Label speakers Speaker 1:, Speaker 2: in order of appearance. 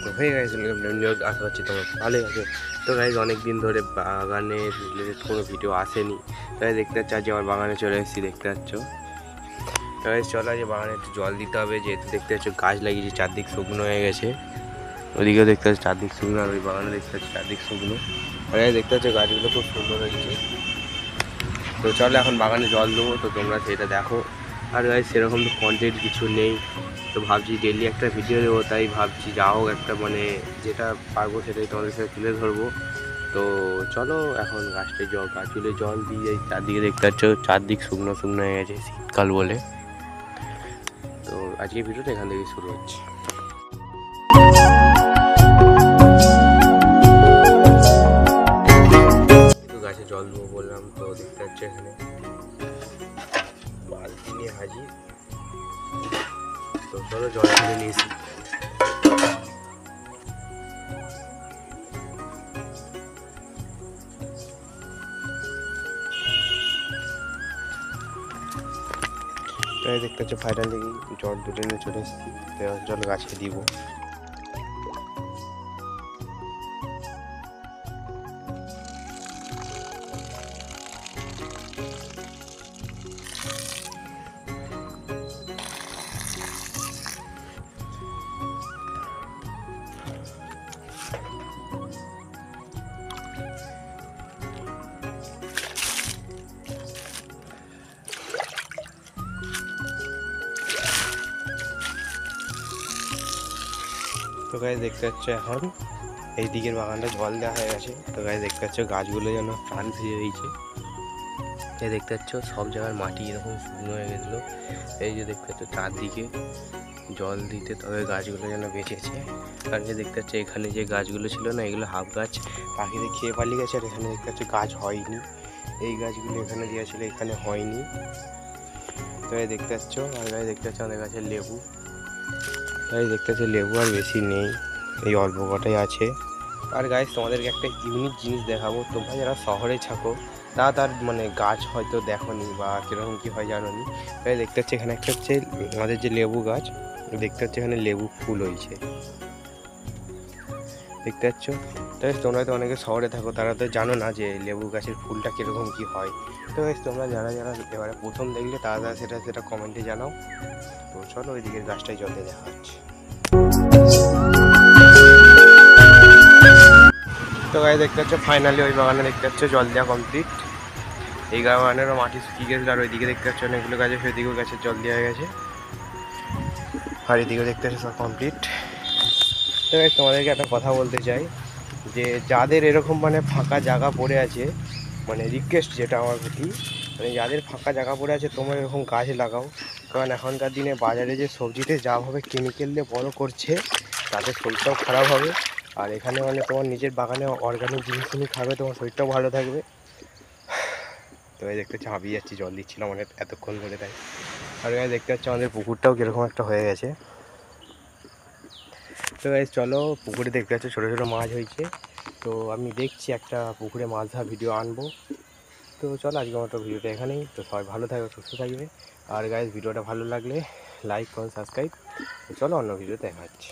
Speaker 1: তো হয়ে গেছে, আশা করছি তোমার ভালোই আছে। তো গাইজ অনেক দিন ধরে বাগানের রিলেটেড কোনো ভিডিও আসেনি, তাই দেখতে পাচ্ছ আজ আমার বাগানে চলে এসেছি, দেখতে পাচ্ছ। তাই চলো যে বাগানে একটু জল দিতে হবে, যেহেতু দেখতে পাচ্ছ গাছ লাগিয়েছি চারদিক শুকনো হয়ে গেছে। ওদিকেও দেখতে পাচ্ছি চারদিক শুকনো, আর ওই বাগানে দেখতে পাচ্ছি চারদিক শুকনো। আর দেখতে পাচ্ছ গাছগুলো খুব সুন্দর হয়েছে। তো চলো এখন বাগানে জল দেবো, তো তোমরা সেটা দেখো। আর গাইজ সেরকম তো কন্টেন্ট কিছু নেই, তো ভাবছি ডেলি একটা ভিডিও দেবো, তাই ভাবছি যা হোক একটা মানে যেটা পারবো সেটাই তোমাদের সাথে তুলে ধরবো। তো চলো এখন গাছগুলো জল দিয়ে চারদিকে দেখতে পাচ্ছ চারদিক শুকনো শুকনো হয়ে গেছে শীতকাল বলে। তো আজকে ভিডিওটা এখান থেকে শুরু হচ্ছে। তো গাছে জল দেবো বললাম, তো দেখতে পাচ্ছ এখানে বালতি নিয়ে হাজির। তো চলো জল তুলে নিয়েছি। তাই দেখতে পাচ্ছ ফাইনালি জল তুলে নিয়ে চলে এসেছি, জল গাছে দিব। তো গাছ দেখতে পাচ্ছ এখন এই দিকের বাগানটা জল দেওয়া হয়ে গেছে। তো গাছ দেখতে পাচ্ছ গাছগুলো যেন প্রাণ ফিরে রয়েছে। এই দেখতে পাচ্ছ সব জায়গার মাটি এরকম শুকনো হয়ে গেছিলো। এই যে দেখতে পাচ্ছ চারদিকে জল দিতে তবে গাছগুলো যেন বেঁচেছে। আর যে দেখতে পাচ্ছ এখানে যে গাছগুলো ছিল না, এগুলো হাফ গাছ পাখিতে খেয়ে পালিয়ে গেছে। আর এখানে দেখতে পাচ্ছ গাছ হয়নি, এই গাছগুলো এখানে দেওয়া ছিল, এখানে হয়নি। তো এই দেখতে পাচ্ছ, আর গাছ দেখতে পাচ্ছ আমাদের গাছের লেবু। তাই দেখতে পাচ্ছি লেবু আর বেশি নেই, এই অল্প কটাই আছে। আর গাইস তোমাদেরকে একটা ইউনিক জিনিস দেখাবো, তোমরা যারা শহরে থাকো তার মানে গাছ হয়তো দেখোনি বা কীরকম কী হয় জানো নি। তাই দেখতে পাচ্ছি এখানে একটা হচ্ছে আমাদের যে লেবু গাছ, দেখতে পাচ্ছি এখানে লেবু ফুল হয়েছে, দেখতে পাচ্ছ। তাই তোমরা তো অনেকে শহরে থাকো, তারা তো জানো না যে লেবু গাছের ফুলটা কীরকম কী হয়। তো গাইস তোমরা যারা যারা এবারে প্রথম দেখলে তারা সেটা কমেন্টে জানাও। তো চলো ওই দিকের গাছটাই জল দিয়ে দেখা হচ্ছে। তো গাছ দেখতে পাচ্ছ ফাইনালি ওই বাগানে দেখতে পাচ্ছ জল দেওয়া কমপ্লিট। এই বাগানেরও মাটি শুকিয়ে গেছিলো, আর ওইদিকে দেখতে পাচ্ছ অনেকগুলো গাছে সেদিকেও গাছের জল দেওয়া হয়ে গেছে। আর এদিকেও দেখতে পাচ্ছ সব কমপ্লিট। তো গাছ তোমাদেরকে একটা কথা বলতে চাই, যে যাদের এরকম মানে ফাঁকা জায়গা পড়ে আছে, মানে রিকোয়েস্ট যেটা আমার প্রতি, মানে যাদের ফাঁকা জায়গা পড়ে আছে তোমরা এরকম গাছ লাগাও। কারণ এখনকার দিনে বাজারে যে সবজিতে যাভাবে কেমিক্যাল দিয়ে বড়ো করছে, তাতে শরীরটাও খারাপ হবে। আর এখানে মানে তোমার নিজের বাগানে অর্গানিক জিনিস তুমি খাবে, তোমার শরীরটাও ভালো থাকবে। তো এই দেখতে পাচ্ছি হাঁপিয়ে যাচ্ছি, জল দিচ্ছিলাম অনেক এতক্ষণ ধরে তাই। আর গাছ দেখতে পাচ্ছি আমাদের পুকুরটাও কীরকম একটা হয়ে গেছে। তো গাইস চলো, পুকুরে দেখতে পাচ্ছ ছোটো ছোটো মাছ হয়েছে। তো আমি দেখছি একটা পুকুরে মাছ ধরা ভিডিও আনবো। তো চলো আজকে মতো ভিডিওটা এখানেই। তো সবাই ভালো থাকবে, সুস্থ থাকবে। আর গাইস ভিডিওটা ভালো লাগলে লাইক করুন, সাবস্ক্রাইব। তো চলো অন্য ভিডিও দেখা হচ্ছে।